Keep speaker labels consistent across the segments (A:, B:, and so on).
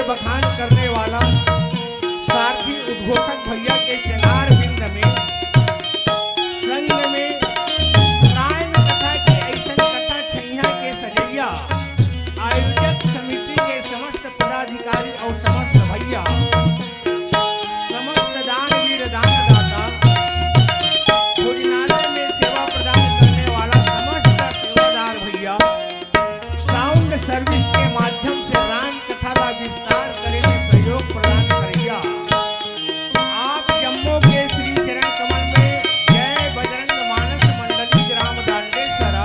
A: बखान करने वाला सारथी उद्घोषक भैया के चनार बिंद में संग में रायन कथा के ऐसन कथा ठैया के सजैया आयोजक समिति के समस्त पदाधिकारी और समस्त भैया समस्त दानवीर दानदाता भोजनालय में सेवा प्रदान करने वाला समस्त सेवादार भैया साउंड सर्विस के माध्यम से राम कथा का विस्तार करे में सहयोग प्रदान करिया आप जम्मू के श्री चरण कमल में जय बजरंग मानस मंडली ग्राम दांडेश्वरा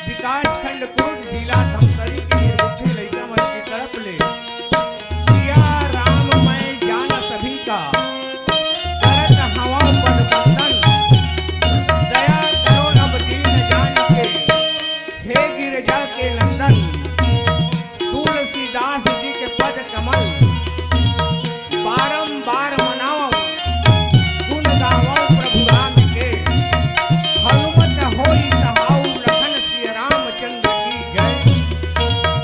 A: विकास खंड कुर्द जिला धमतरी के निर्बुद्धि लड़का मन की तरफ ले सिया राम मैं जान सभी का करत हवा पद बंधन दया करो नब दीन जान के हे गिरजा के नंदन तुलसीदास जी के पद कमल बारंबार मनाओ गुण गावो प्रभु राम के हनुमत होई सहाऊ लखन श्री रामचंद्र की जय।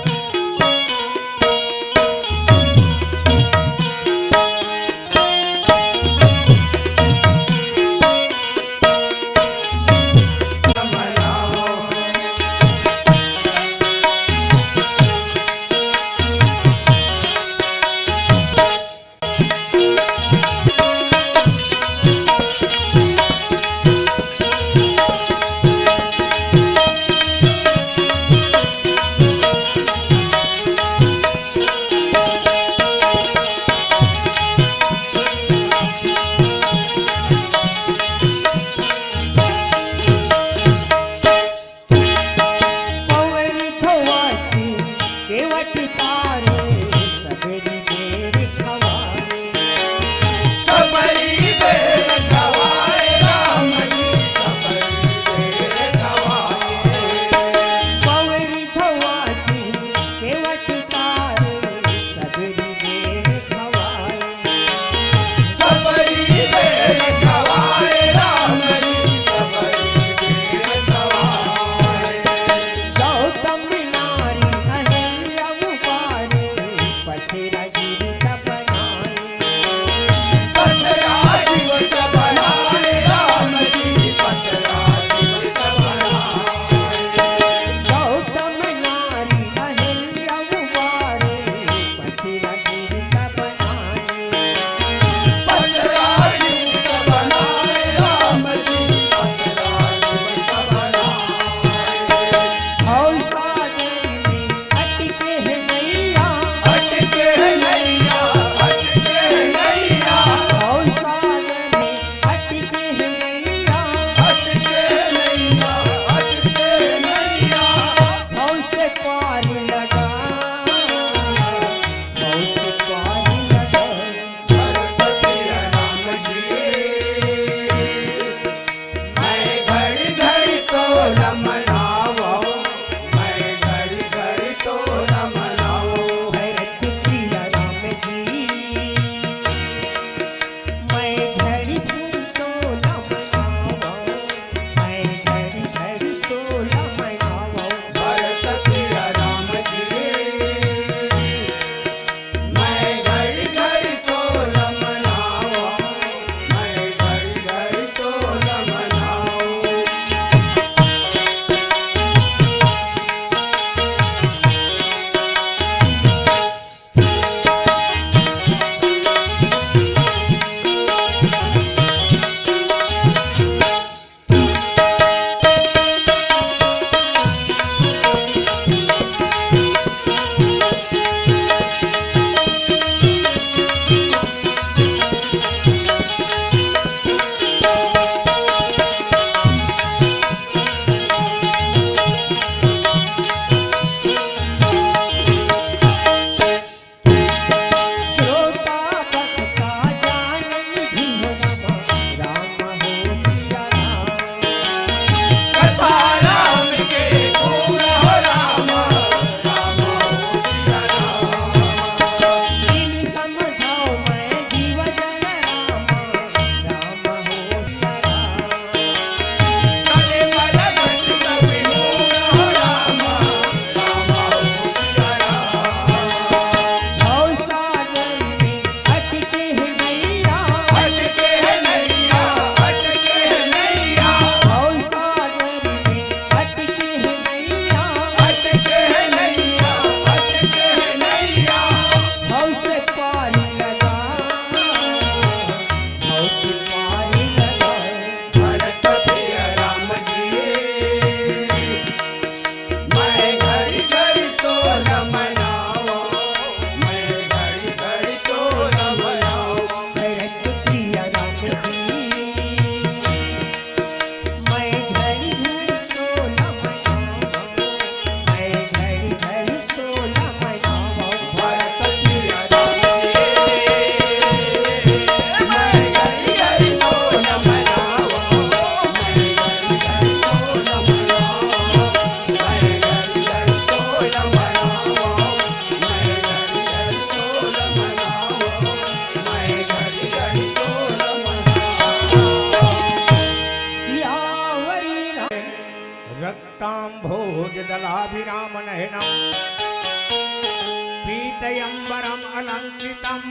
A: वलयंबरम अलंकृतम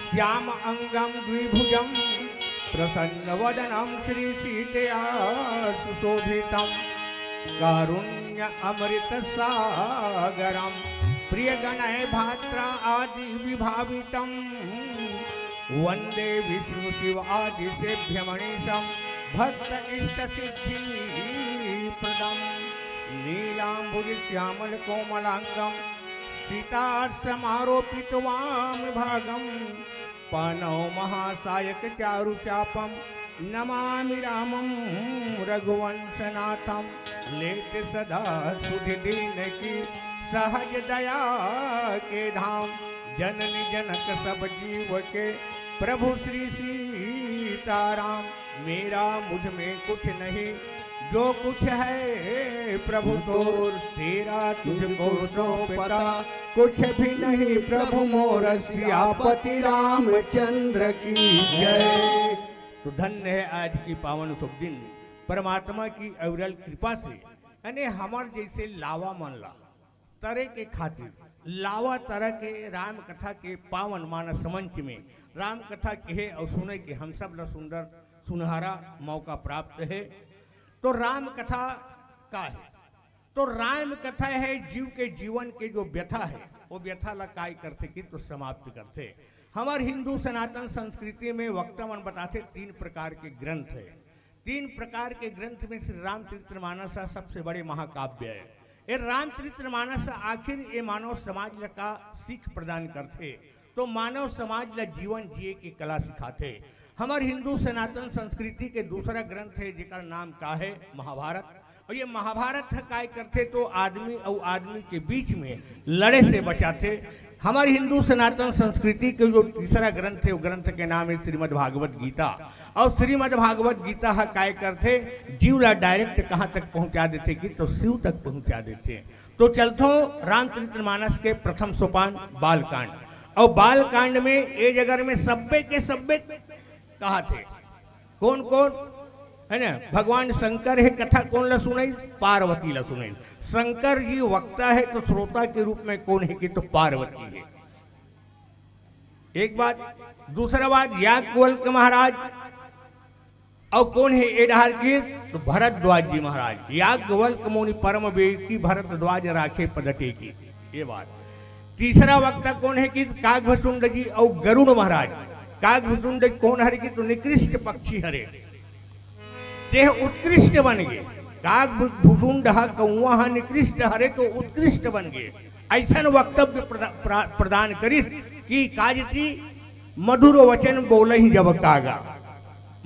A: श्याम अंगम द्विभुजम प्रसन्न वदनम श्री सीतया सुशोभितम कारुण्य अमृत सागरम प्रिय गणय भात्रा आदि विभावितम वंदे विष्णु शिव आदि सेभ्यमणिशम भक्त इष्ट सिद्धि प्रदम नीलांबुज श्यामल कोमलांगम सीता समारोपित वाम भागम पानौ महासायक चारु चापम नमामि रामं रघुवंशनाथम लेत सदा सुधि दीन की सहज दया के धाम जननी जनक सब जीव के प्रभु श्री सीताराम। मेरा मुझ में कुछ नहीं जो कुछ है प्रभु तोर तेरा तुझको सौंपता कुछ भी नहीं प्रभु मोर सियापति रामचंद्र की जय। तो धन्य है आज की पावन शुभ दिन परमात्मा की अविरल कृपा से यानी हमार जैसे लावा मनला तरह के खातिर लावा तरह के राम कथा के पावन मानस मंच में राम कथा कहे और सुने के हम सब ला सुंदर सुनहरा मौका प्राप्त है। तो राम कथा का है तो राम कथा है जीव के जीवन के जो व्यथा है वो व्यथा ला काय करते कि तो समाप्त करते। हमारे हिंदू सनातन संस्कृति में वक्ता मन बताते 3 प्रकार के ग्रंथ है। 3 प्रकार के ग्रंथ में श्री रामचरितमानस सबसे बड़े महाकाव्य है। ये रामचरितमानस आखिर ये मानव समाज का सीख प्रदान करते तो मानव समाज ला जीवन जिए की कला सिखाते। हमारे हिंदू सनातन संस्कृति के दूसरा ग्रंथ है जिसका नाम का है महाभारत। और ये महाभारत काय करते तो आदमी और आदमी के बीच में लड़े से बचाते। हमारे हिंदू सनातन संस्कृति के जो तीसरा ग्रंथ है वो ग्रंथ के नाम है श्रीमद् भागवत गीता। और श्रीमद् भागवत गीता है काय करते जीव ला डायरेक्ट कहाँ तक पहुँचा देते कि तो शिव तक पहुँचा देते। तो चलतो रामचरितमानस के प्रथम सोपान बालकांड। और बालकांड में ये जगह में सब्बे के सब्बे कहा थे कौन कौन है ना भगवान शंकर है कथा कौन ला सुनाई पार्वती ला सुनाई। शंकर जी वक्ता है तो श्रोता के रूप में कौन है कि तो पार्वती है। एक बात दूसरा बात याज्ञवल्क्य महाराज और कौन है एडार की तो भरद्वाज जी महाराज। याज्ञवल्क्य मुनि परम वेद की भरद्वाज राखे पदटे की ये बात। तीसरा वक्ता कौन है कि काकभुसुंड जी और गरुड़ महाराज। काकभुसुंड कौन हरे की तो निकृष्ट पक्षी हरे ते उत्कृष्ट बन गए। काकभुसुंड कौआ निकृष्ट हरे तो उत्कृष्ट बन गए। ऐसा वक्तव्य प्रदान करिस कि काजती मधुर वचन बोले ही जब कागा।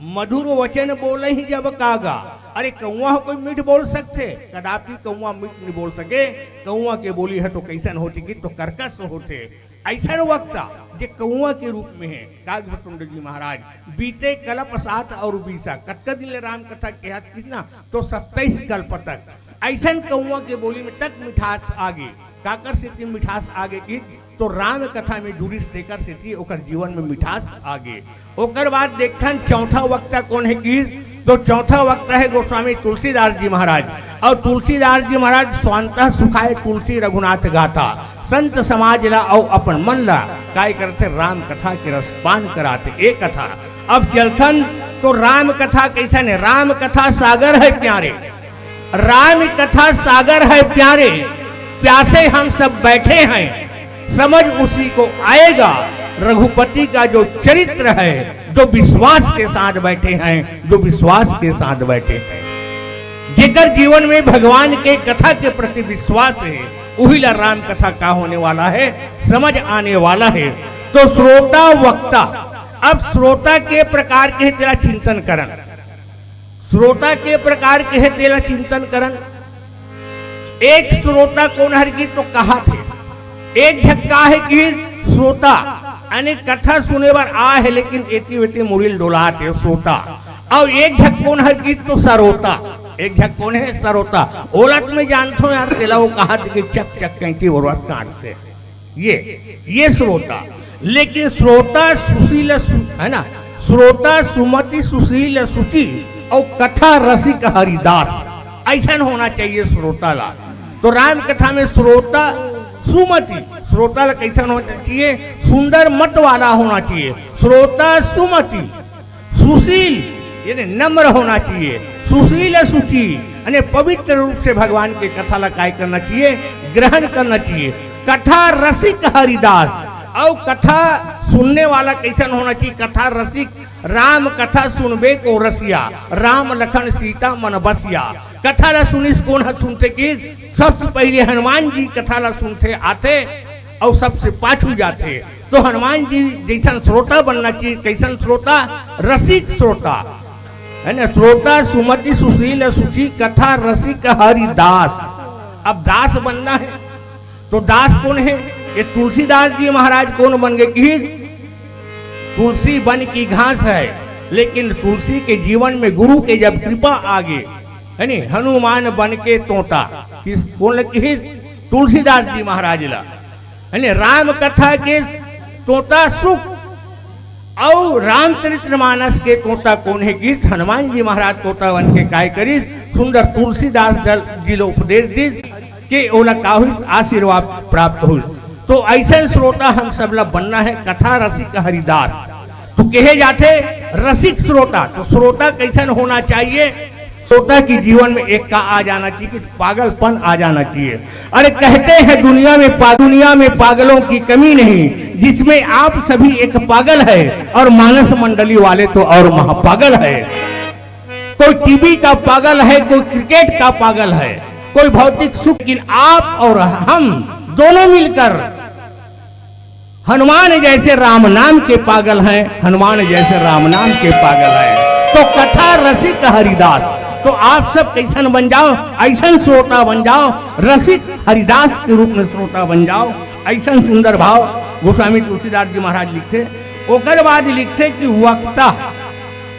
A: मधुर वचन बोले ही जब कागा। अरे कौआ कोई मीठ बोल सकते कदापि कौआ मीठ नहीं बोल सके। कौआ के बोली है तो कैसन होती कि तो कर्कश होते। ऐसा वक्ता जे कौआ के रूप में है काकभुसुंड जी महाराज। बीते कल्प 7 और 20 कतका दिन राम कथा कहत कितना तो 27 कल्प तक ऐसा कौआ के बोली में तक मिठास आगे काकर से मिठास आगे की तो राम कथा में जुड़ी देकर से ओकर जीवन में मिठास आगे। ओकर बाद देखन चौथा वक्ता कौन है कि तो चौथा वक्ता है गोस्वामी तुलसीदास जी महाराज। और तुलसीदास जी महाराज स्वांतः सुखाए तुलसी रघुनाथ गाथा। संत समाज ला और अपन मन ला काय करते राम कथा के रसपान कराते एक कथा। अब चलथन तो राम कथा कैसा है। राम कथा सागर है प्यारे। राम कथा सागर है प्यारे। प्यासे हम सब बैठे हैं समझ उसी को आएगा। रघुपति का जो चरित्र है जो विश्वास के साथ बैठे हैं जो विश्वास के साथ बैठे हैं जेकर जीवन में भगवान के कथा के प्रति विश्वास है वही ला राम कथा का होने वाला है समझ आने वाला है। तो श्रोता वक्ता अब श्रोता के प्रकार के तेरा चिंतन करन। श्रोता के प्रकार के तेरा चिंतन करन। एक श्रोता कौन हर की तो कहा थे एक झक्का है कि श्रोता यानी कथा सुने बार आ है लेकिन एती वेती मुरिल डोलात है श्रोता। और एक झक कौन है कि तो सरोता। एक झक कौन है सरोता। ओला तुम्हें जानते हो यार तेला वो कहा कि चक चक कैंची और काटते ये श्रोता। लेकिन श्रोता सुशील है ना श्रोता सुमति सुशील सुचि और कथा रसिक हरिदास ऐसा होना चाहिए श्रोता ला। तो राम कथा में श्रोता सुमति, श्रोता कैसन होना चाहिए? सुंदर मत वाला होना चाहिए। श्रोता सुमति, सुशील यानी नम्र होना चाहिए, सुशील सुचि यानी पवित्र रूप से भगवान के कथा ला काय करना चाहिए? ग्रहण करना चाहिए। कथा रसिक हरिदास, और कथा सुनने वाला कैसन होना चाहिए? कथा रसिक, राम कथा सुनबे को रसिया, राम लखन सीता मन बसिया। कथा ला सुनिस कौन है सुनते कि? सबसे पहले हनुमान जी कथा ला सुनते आते और सबसे पाछू जाते। तो हनुमान जी जैसन श्रोता बनना चाहिए। कैसन श्रोता? रसिक श्रोता है ना। श्रोता सुमति सुशील सुचि कथा रसिक हरिदास। अब दास बनना है तो दास कौन है? ये तुलसीदास जी महाराज कौन बन गए कि तुलसी बन की घास है, लेकिन तुलसी के जीवन में गुरु के जब कृपा आगे है नी, हनुमान बन के तोता। किस कौन लगी? तुलसीदास जी महाराज ला है नी। राम कथा के तोता सुख और रामचरितमानस के तोता कौन है? गीत हनुमान जी महाराज तोता बन के काय करी? सुंदर तुलसीदास जी लो उपदेश दी कि ओला का हुई आशीर्वाद प्राप्त हुई। तो ऐसे श्रोता हम सब ला बनना है। कथा रसिक हरिदास तो कहे जाते रसिक श्रोता। तो श्रोता कैसन होना चाहिए? श्रोता की जीवन में एक का आ जाना चाहिए कि पागलपन आ जाना चाहिए। अरे कहते हैं दुनिया में पागलों की कमी नहीं, जिसमें आप सभी एक पागल है और मानस मंडली वाले तो और महापागल है। कोई टीवी का पागल है, कोई क्रिकेट का पागल है, कोई भौतिक सुख। लेकिन आप और हम दोनों मिलकर हनुमान जैसे राम नाम के पागल हैं, हनुमान जैसे राम नाम के पागल हैं। तो कथा रसिक हरिदास, तो आप सब कैसन बन जाओ? ऐसा श्रोता बन जाओ, रसिक हरिदास के रूप में श्रोता बन जाओ। ऐसा सुंदर भाव गोस्वामी तुलसीदास जी महाराज लिखते। ओकर बाद लिखते कि वक्ता,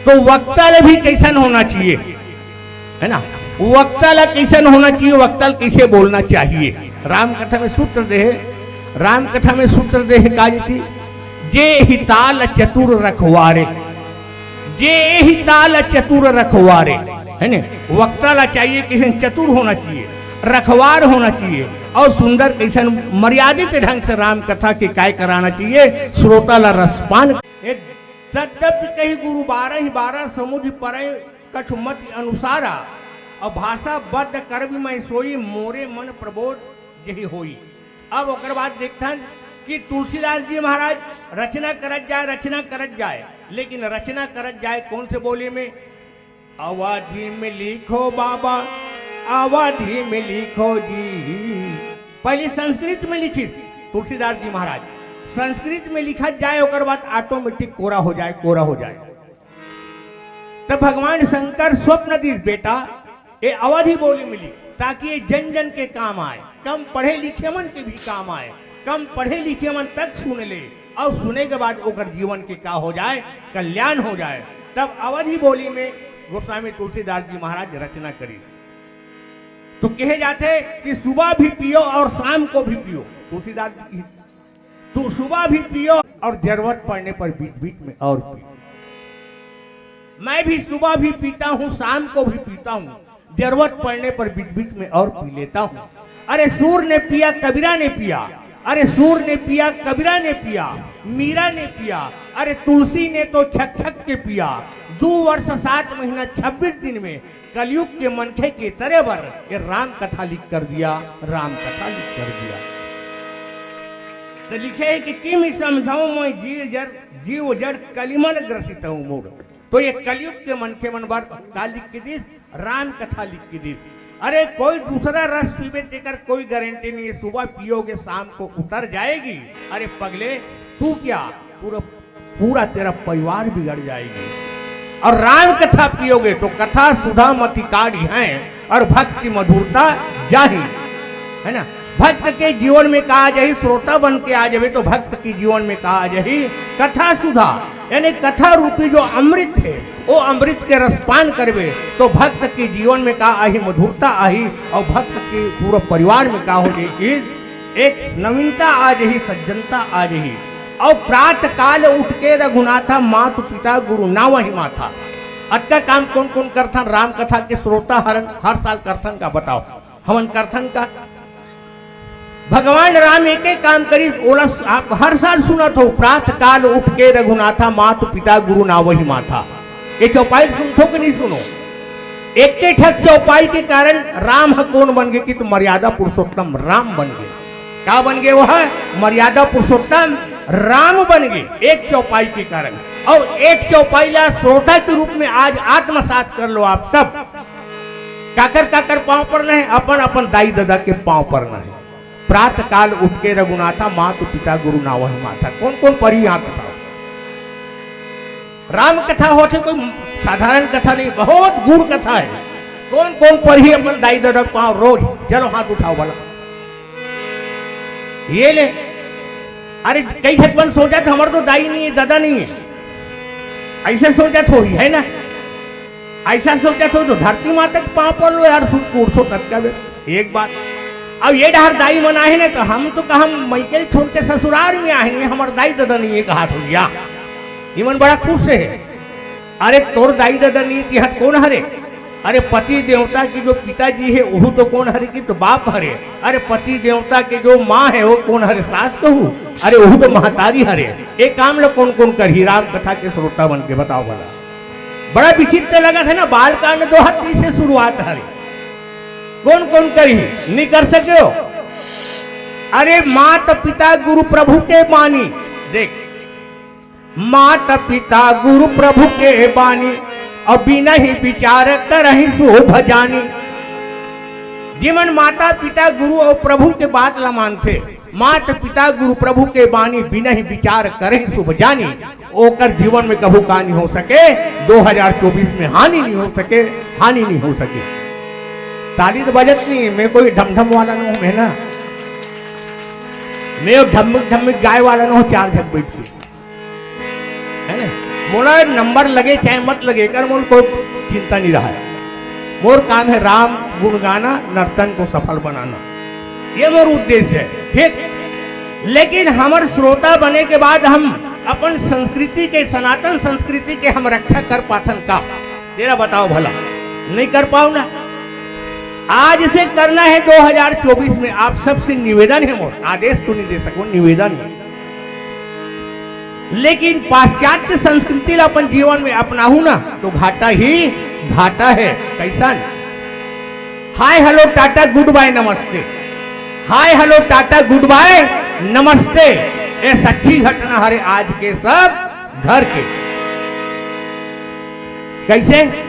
A: तो वक्ता ले भी कैसन होना चाहिए है ना। वक्ता ला कैसन होना चाहिए? वक्ता कैसे बोलना चाहिए? राम कथा में सूत्र दे, राम कथा में सूत्र दे काजती जे हिताल चतुर रखवारे, जे हिताल चतुर रखवारे है ना। वक्ता ला चाहिए किसी चतुर होना चाहिए, रखवार होना चाहिए और सुंदर कैसन मर्यादित ढंग से राम कथा के काय कराना चाहिए? श्रोता ला रसपान। सद्यपि कही गुरु 12 समुझ परे कछुमति अनुसारा, और भाषा बद्ध कर भी मैं सोई मोरे मन प्रबोध यही होई। अब ओकर बाद देखथन कि तुलसीदास जी महाराज रचना करत जाए, लेकिन रचना करत जाए कौन से बोले में? अवधि में लिखो बाबा, अवधि में लिखो जी। पहले संस्कृत में लिखी तुलसीदास जी महाराज, संस्कृत में लिखा जाए, ओकर बाद ऑटोमेटिक कोरा हो जाए। तब भगवान शंकर स्वप्न दिस बेटा ये अवधि बोली मिली, ताकि ये जन जन के काम आए, कम पढ़े लिखे मन के भी काम आए, कम पढ़े लिखे मन तक सुन ले, और सुने के बाद ओकर जीवन के का हो जाए? कल्याण हो जाए। तब अवधि बोली में गोस्वामी तुलसीदास जी महाराज रचना करी। तो कहे जाते कि सुबह भी पियो और शाम को भी पियो। तुलसीदास जी तो सुबह भी पियो और जरूरत पड़ने पर बीच बीच में और पियो। मैं भी सुबह भी पीता हूँ, शाम को भी पीता हूँ, जरूरत पड़ने पर बीच बीच में और पी लेता हूँ। अरे सूर ने पिया कबीरा ने पिया, अरे सूर ने पिया कबीरा ने पिया, मीरा ने पिया, अरे तुलसी ने तो छक छक के पिया। 2 वर्ष 7 महीना 26 दिन में कलयुग के मनखे के तरह बर ये राम कथा लिख कर दिया, राम कथा लिख कर दिया। तो लिखे है कि किम समझाऊं मैं जीव जड़ कलिमल ग्रसित हूं मूड। तो ये कलयुग के मनखे मन बार का लिख के दिस, राम कथा लिख के दिस। अरे कोई दूसरा रस पीबे तेकर कोई गारंटी नहीं है, सुबह पियोगे शाम को उतर जाएगी। अरे पगले तू क्या, पूरा तेरा परिवार बिगड़ जाएगी। और राम कथा पियोगे तो कथा सुधा मतिकारी है और भक्ति मधुरता जाही, है ना। भक्त के जीवन में कहा जाही, श्रोता बन के आ जाए तो भक्त के जीवन में कहा जाही कथा सुधा, यानी कथा रूपी जो अमृत है वो अमृत के रसपान करवे तो भक्त के जीवन में कहा आही मधुरता आही, और भक्त के पूरा परिवार में कहा हो जाए एक नवीनता आ जाही, सज्जनता आ जाही। और प्रातः काल उठ के रघुनाथा मातु पिता गुरु ना वही माथा। अटका काम कौन कौन करथन? राम कथा के श्रोता हर साल करथन का बताओ। हमन करथन का भगवान राम एक एक काम करी ओला आप हर साल सुनत हो, प्रातः काल उठ के रघुनाथा मातु पिता गुरु नावहि माथा। ये चौपाई सुनथो कि नहीं सुनो? एक ठक चौपाई के कारण राम कौन बन गए कि तो मर्यादा पुरुषोत्तम राम बन गए। क्या बन गए? वह मर्यादा पुरुषोत्तम राम बन गए एक चौपाई के कारण। और एक चौपाई ला श्रोता के रूप में आज आत्मसात कर लो आप सब। काकर काकर पांव पर नहीं, अपन अपन दाई दादा के पांव पर नहीं। प्रातः काल उठ के रघुनाथा मातु पिता गुरु नावहि माथा। कौन कौन पढ़ी यहाँ बताओ? राम कथा होते कोई साधारण कथा नहीं, बहुत गूढ़ कथा है। कौन कौन पढ़ी अपन दाई दादा पांव रोज? चलो हाथ उठाओ भला। ये ले, अरे कई मन सोचा था हमारे तो दाई नहीं है दादा नहीं है, ऐसा सोचा तो है ना? ऐसा सोचा तो धरती माता के पांव पर लो यार, उठो तक का एक बात। अब ये डहर दाई मना है ना, तो हम तो कहा मैके छोड़ के ससुराल में आएंगे, हमारे दाई दादा नहीं है कहा हो गया। इमन बड़ा खुश है। अरे तोर दाई दादा नहीं थी हट कौन हरे? अरे पति देवता की जो पिताजी है वो तो कौन हरे की तो बाप हरे। अरे पति देवता के जो माँ है वो कौन हरे? सास कहूँ। अरे वो तो महतारी हरे। एक काम लोग कौन कौन कर ही राम कथा के श्रोता बन के बताओ भला। बड़ा विचित्र लगा था ना, बाल कांड 2 से शुरुआत हरे। कौन कौन करी नहीं कर सके हो? अरे माता पिता गुरु प्रभु के बानी देख, माता पिता गुरु प्रभु के बानी और बिना ही विचार करहि शोभ जानी। जीवन माता पिता गुरु और प्रभु के बात ला मानते। माता पिता गुरु प्रभु के बानी बिना ही विचार करहि शुभ जानी। ओकर जीवन में कभू का नहीं हो सके, 2024 में हानि नहीं हो सके, हानि नहीं हो सके। ताली तो बजत नहीं, मैं कोई ढमढम वाला न हूं, मैं ना मैं ढमक ढमक गाय वाला न हूं। 4 झक बैठ के है ना, मोला नंबर लगे चाहे मत लगे कर मोल कोई चिंता नहीं रहा है। मोर काम है राम गुण गाना, नर्तन को सफल बनाना, ये मोर उद्देश्य है। ठीक, लेकिन हमारे श्रोता बने के बाद हम अपन संस्कृति के, सनातन संस्कृति के हम रक्षा कर पाथन का? तेरा बताओ भला, नहीं कर पाओ ना। आज से करना है 2024 में। आप सबसे निवेदन है मोर, आदेश तो नहीं दे सको, निवेदन है। लेकिन पाश्चात्य संस्कृति ला अपन जीवन में अपनाहू ना तो घाटा ही घाटा है। कैसा? Hi hello tata goodbye नमस्ते, hi hello tata goodbye नमस्ते। ये सच्ची घटना हरे आज के सब घर के। कैसे?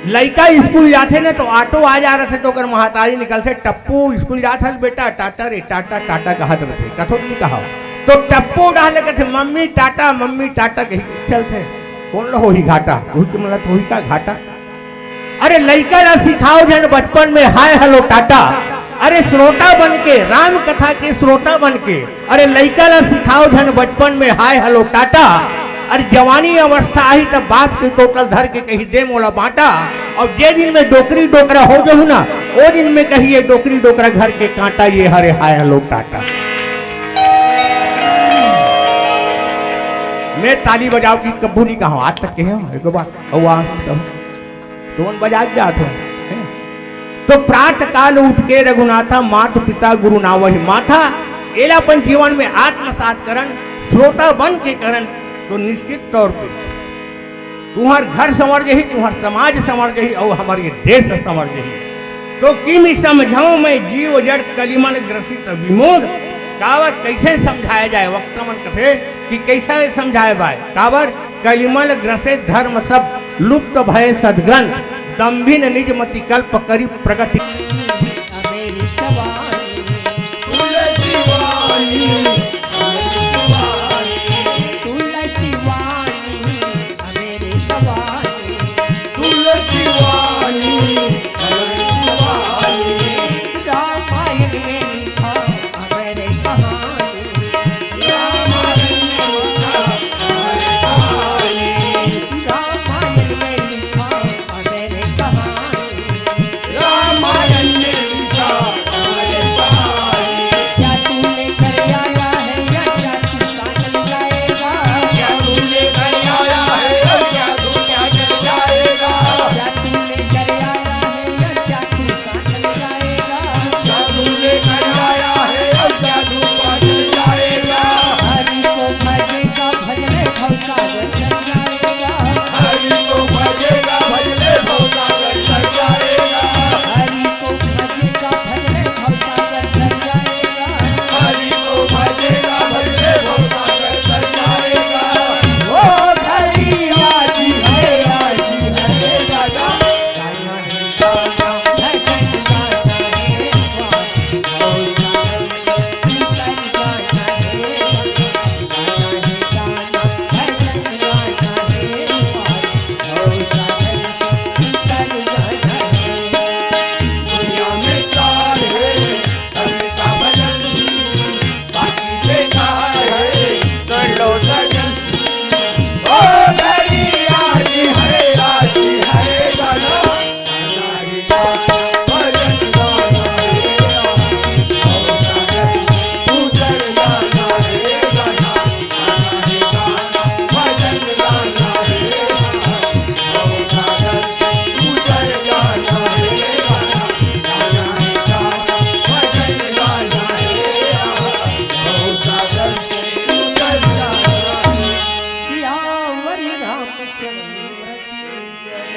A: लड़का स्कूल जाते ना तो ऑटो आ जा रहे थे तो अगर महतारी निकलते, टप्पू स्कूल जाता बेटा, टाटा रे टाटा, टाटा कहत रहे, कथो नहीं कहा तो टप्पू डाले कहते मम्मी टाटा कही चलते। कौन लो ही घाटा? वही के मतलब वही का घाटा। अरे लड़का ला सिखाओ जन बचपन में हाय हेलो टाटा। अरे श्रोता बन के, राम कथा के श्रोता बन के, अरे लड़का ला सिखाओ जन बचपन में हाय हेलो टाटा। अरे जवानी अवस्था आई तब बाप के टोटल धर के कही दे मोला बांटा। और जे दिन में डोकरी डोकरा हो जाऊ ना, वो दिन में कहिए डोकरी डोकरा घर के कांटा, ये हरे हाय हेलो टाटा। मैं ताली बजाओ की कब्बू नहीं कहा, आज तक के एक बात तुम बजा जात हो। तो प्रातः काल उठ के रघुनाथा मातु पिता गुरु नावहि माथा। एला अपन जीवन में आत्मसात करन, श्रोता बन के करन, तो निश्चित तौर पे तुम्हार घर संवर जही, तुम्हार समाज संवर जही और हमारे देश संवर जही। तो किम समझाऊं मैं जीव जड़ कलिमन ग्रसित विमोद। कावर कैसे समझाया जाए? वक्त मन कथे कि कैसे समझाए बाय? कावर कलिमल ग्रसित धर्म सब लुप्त भय सदगन, दम्भिन निज मति कल्प करी प्रगति।